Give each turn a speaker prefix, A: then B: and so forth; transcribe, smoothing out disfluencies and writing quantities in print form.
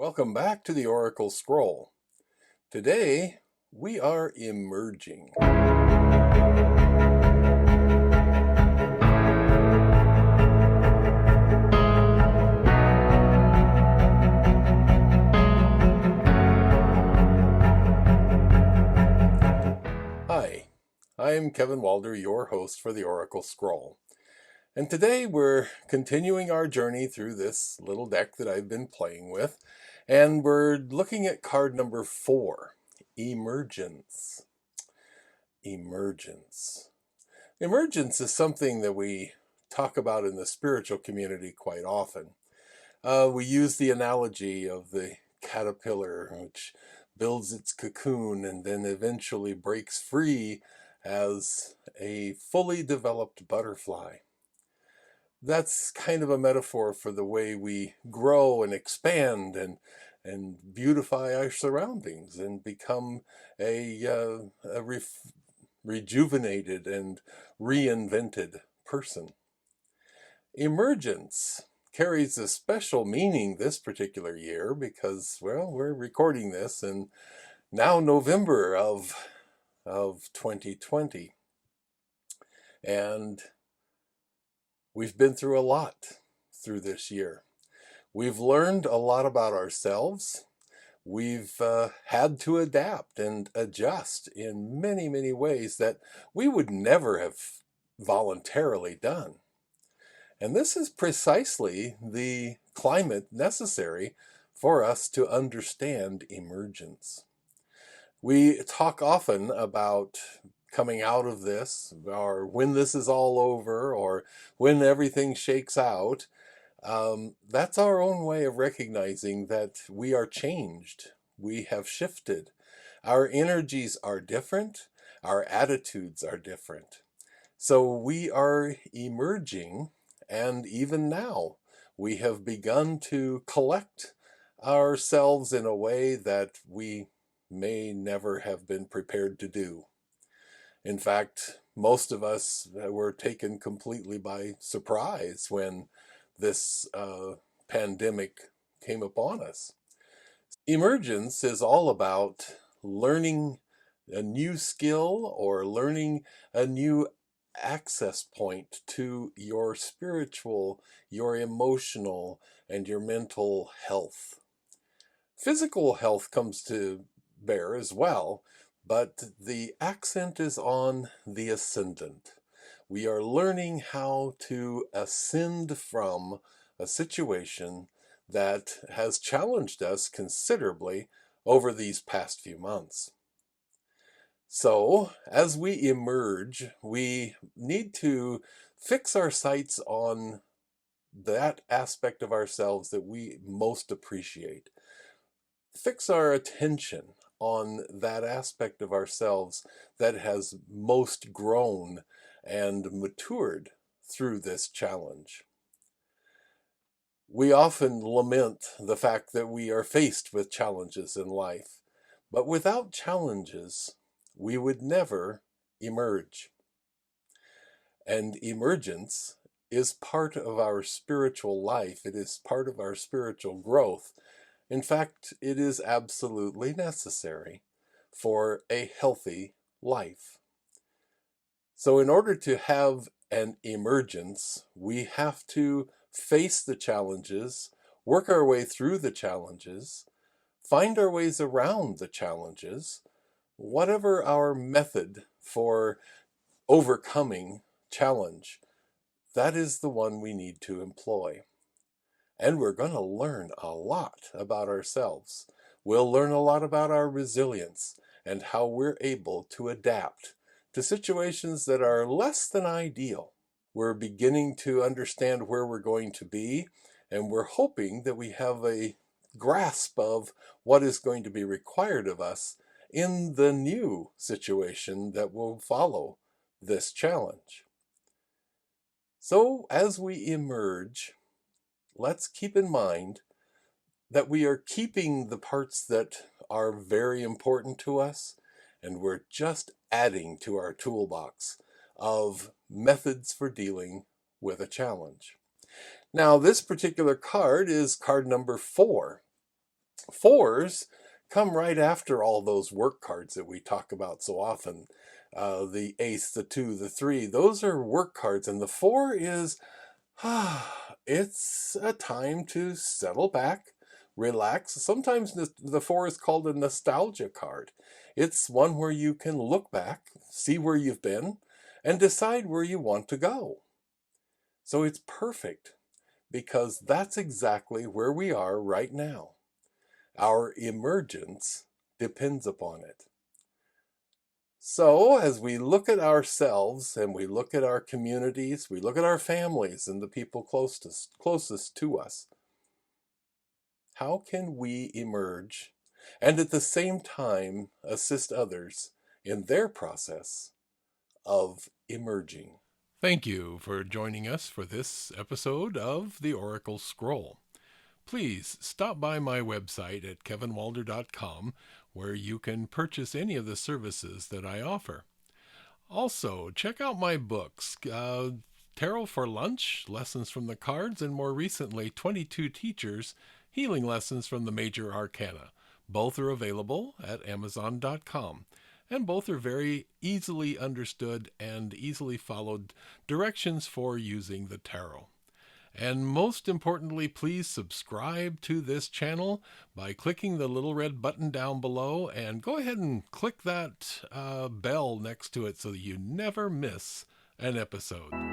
A: Welcome back to the Oracle Scroll. Today, we are emerging. Hi, I am Kevin Walder, your host for the Oracle Scroll. And today we're continuing our journey through this little deck that I've been playing with. And we're looking at card number 4, Emergence. Emergence. Emergence is something that we talk about in the spiritual community quite often. We use the analogy of the caterpillar, which builds its cocoon and then eventually breaks free as a fully developed butterfly. That's kind of a metaphor for the way we grow and expand and beautify our surroundings and become a rejuvenated and reinvented person. Emergence carries a special meaning this particular year because, well, we're recording this in now November of 2020. And we've been through a lot through this year. We've learned a lot about ourselves. We've had to adapt and adjust in many, many ways that we would never have voluntarily done. And this is precisely the climate necessary for us to understand emergence. We talk often about coming out of this, or when this is all over, or when everything shakes out. That's our own way of recognizing that we are changed. We have shifted. Our energies are different. Our attitudes are different. So we are emerging, and even now we have begun to collect ourselves in a way that we may never have been prepared to do. In fact, most of us were taken completely by surprise when this pandemic came upon us. Emergence is all about learning a new skill or learning a new access point to your spiritual, your emotional, and your mental health. Physical health comes to bear as well, but the accent is on the ascendant. We are learning how to ascend from a situation that has challenged us considerably over these past few months. So, as we emerge, we need to fix our sights on that aspect of ourselves that we most appreciate. Fix our attention on that aspect of ourselves that has most grown and matured through this challenge. We often lament the fact that we are faced with challenges in life, but without challenges, we would never emerge. And emergence is part of our spiritual life. It is part of our spiritual growth. In fact, it is absolutely necessary for a healthy life. So in order to have an emergence, we have to face the challenges, work our way through the challenges, find our ways around the challenges, whatever our method for overcoming challenge, that is the one we need to employ. And we're going to learn a lot about ourselves. We'll learn a lot about our resilience and how we're able to adapt to situations that are less than ideal. We're beginning to understand where we're going to be, and we're hoping that we have a grasp of what is going to be required of us in the new situation that will follow this challenge. So as we emerge, let's keep in mind that we are keeping the parts that are very important to us, and we're just adding to our toolbox of methods for dealing with a challenge. Now, this particular card is card number 4. Fours come right after all those work cards that we talk about so often. The ace, the two, the three, those are work cards. And the four is, it's a time to settle back, relax. Sometimes the four is called a nostalgia card. It's one where you can look back, see where you've been, and decide where you want to go. So it's perfect because that's exactly where we are right now. Our emergence depends upon it. So, as we look at ourselves and we look at our communities, we look at our families and the people closest to us, how can we emerge and at the same time assist others in their process of emerging?
B: Thank you for joining us for this episode of The Oracle Scroll. Please stop by my website at kevinwalder.com where you can purchase any of the services that I offer. Also, check out my books, Tarot for Lunch, Lessons from the Cards, and more recently, 22 Teachers, Healing Lessons from the Major Arcana. Both are available at amazon.com. And both are very easily understood and easily followed directions for using the tarot. And most importantly, please subscribe to this channel by clicking the little red button down below, and go ahead and click that bell next to it so that you never miss an episode.